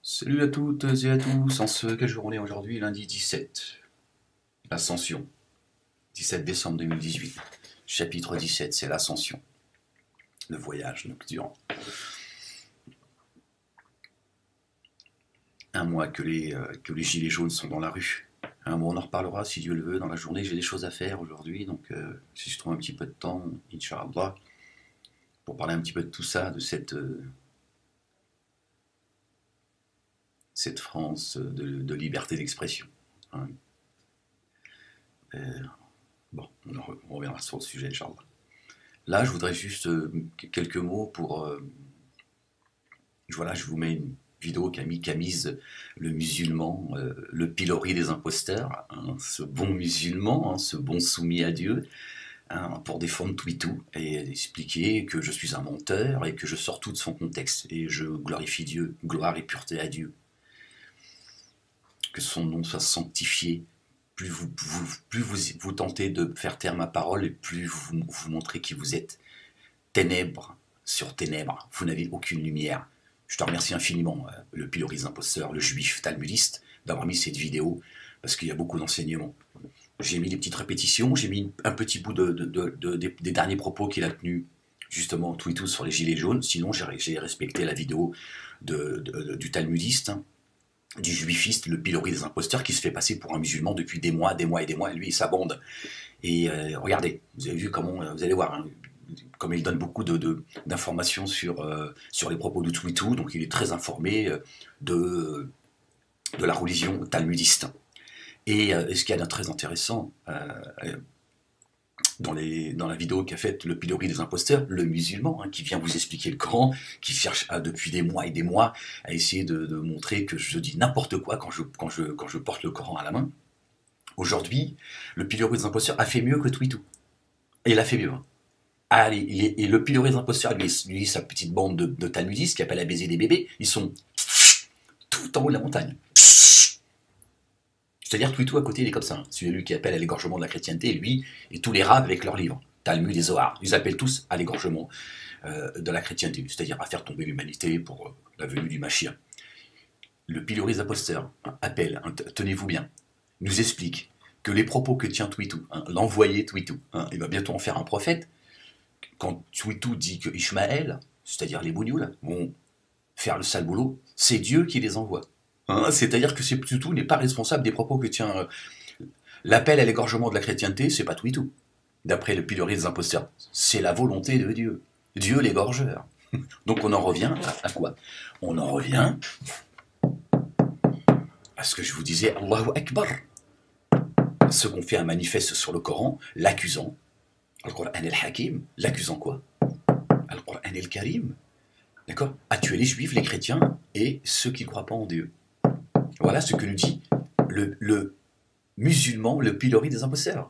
Salut à toutes et à tous, en ce quelle journée aujourd'hui, lundi 17, l'Ascension, 17 décembre 2018, chapitre 17, c'est l'Ascension, le voyage nocturne. Un mois que les gilets jaunes sont dans la rue. Un mois on en reparlera si Dieu le veut dans la journée, j'ai des choses à faire aujourd'hui, donc si je trouve un petit peu de temps, Inch'Allah, pour parler un petit peu de tout ça, de cette France de liberté d'expression. Hein. Bon, on reviendra sur le sujet, Inch'Allah. Là, je voudrais juste quelques mots pour... voilà, je vous mets une vidéo qu'a mise le musulman, le pilori des imposteurs, hein, ce bon musulman, hein, ce bon soumis à Dieu, hein, pour défendre tout et tout, et expliquer que je suis un menteur et que je sors tout de son contexte, et je glorifie Dieu, gloire et pureté à Dieu. Que son nom soit sanctifié. Plus vous tentez de faire taire ma parole, et plus vous montrez qui vous êtes. Ténèbres sur ténèbres, vous n'avez aucune lumière. Je te remercie infiniment, le pilori des imposteurs, le juif talmudiste, d'avoir mis cette vidéo, parce qu'il y a beaucoup d'enseignements. J'ai mis des petites répétitions, j'ai mis un petit bout des derniers propos qu'il a tenus, justement, tout et tout sur les gilets jaunes. Sinon, j'ai respecté la vidéo du talmudiste, hein, du juifiste, le pilori des imposteurs, qui se fait passer pour un musulman depuis des mois, et lui et sa bande. Et regardez, vous avez vu comment, vous allez voir, hein, comme il donne beaucoup d'informations sur les propos de Twitou, donc il est très informé de la religion talmudiste. Et ce qu'il y a de très intéressant dans la vidéo qu'a faite le pilori des imposteurs, le musulman, hein, qui vient vous expliquer le Coran, qui cherche depuis des mois et des mois à essayer de montrer que je dis n'importe quoi quand je porte le Coran à la main. Aujourd'hui, le pilori des imposteurs a fait mieux que Twitou. Et il a fait mieux. Hein. Allez, et le pilori des imposteurs, lui sa petite bande de talmudistes qui appelle à baiser des bébés, ils sont tout en haut de la montagne. C'est-à-dire Twitou à côté, il est comme ça. Hein. Celui qui appelle à l'égorgement de la chrétienté, lui, et tous les rabbins avec leurs livres, Talmud et Zohar. Ils appellent tous à l'égorgement de la chrétienté, c'est-à-dire à faire tomber l'humanité pour la venue du Mashiach. Le pilori des imposteurs appelle, hein, tenez-vous bien, nous explique que les propos que tient Twitou, hein, l'envoyé Twitou, hein, il va bientôt en faire un prophète. Quand Twitou dit que Ishmaël, c'est-à-dire les bougnoules, vont faire le sale boulot, c'est Dieu qui les envoie. Hein, c'est-à-dire que Twitou n'est pas responsable des propos que tient l'appel à l'égorgement de la chrétienté, c'est pas Twitou. D'après le pilori des imposteurs, c'est la volonté de Dieu. Dieu l'égorgeur. Donc on en revient à quoi? On en revient à ce que je vous disais, Allahu Akbar. Ce qu'on fait un manifeste sur le Coran, l'accusant, Al-Qur'an al-Hakim, l'accusant quoi? Al-Qur'an al-Karim, d'accord? À tuer les juifs, les chrétiens et ceux qui ne croient pas en Dieu. Voilà ce que nous dit le musulman, le pilori des imposteurs.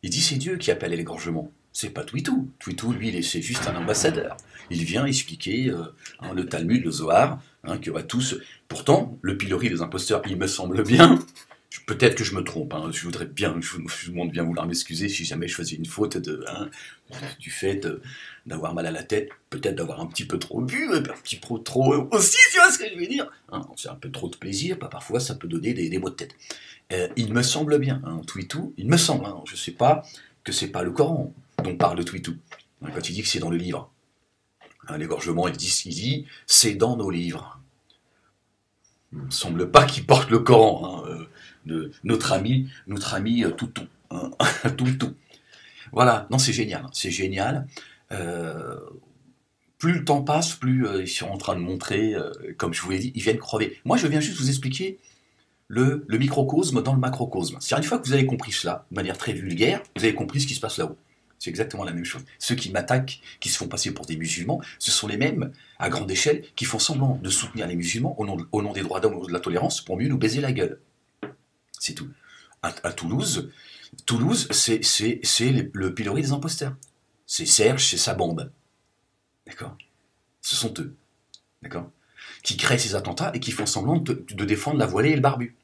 Il dit c'est Dieu qui appelle à l'égorgement. C'est pas Twitou. Twitou, lui, c'est juste un ambassadeur. Il vient expliquer hein, le Talmud, le Zohar, hein, que va tous. Pourtant, le pilori des imposteurs, il me semble bien. Peut-être que je me trompe. Hein, je voudrais bien, je vous demande bien vouloir m'excuser si jamais je faisais une faute du fait d'avoir mal à la tête, peut-être d'avoir un petit peu trop bu, un petit peu trop aussi, tu vois ce que je veux dire, hein, c'est un peu trop de plaisir, bah, parfois ça peut donner des maux de tête. Il me semble bien, hein, Twitou, il me semble, hein, je sais pas que c'est pas le Coran dont parle Twitou, hein, quand il dit que c'est dans le livre. Hein, l'égorgement, il dit c'est dans nos livres. Il me semble pas qu'il porte le Coran, hein, notre ami Toutou, hein, Toutou. Voilà, non, c'est génial, c'est génial. Plus le temps passe, plus ils sont en train de montrer, comme je vous l'ai dit, ils viennent crever. Moi, je viens juste vous expliquer le microcosme dans le macrocosme. C'est-à-dire, une fois que vous avez compris cela, de manière très vulgaire, vous avez compris ce qui se passe là-haut. C'est exactement la même chose. Ceux qui m'attaquent, qui se font passer pour des musulmans, ce sont les mêmes, à grande échelle, qui font semblant de soutenir les musulmans au nom des droits d'homme ou de la tolérance pour mieux nous baiser la gueule. C'est tout. À Toulouse, c'est le pilori des imposteurs. C'est Serge, c'est sa bande. D'accord? Ce sont eux. D'accord? Qui créent ces attentats et qui font semblant de défendre la voilée et le barbu.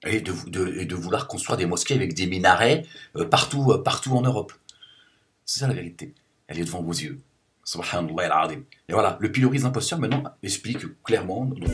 Et de vouloir construire des mosquées avec des minarets partout en Europe. C'est ça la vérité. Elle est devant vos yeux. Subhanallah al-Azim. Et voilà, le pilori des imposteurs maintenant explique clairement. Donc,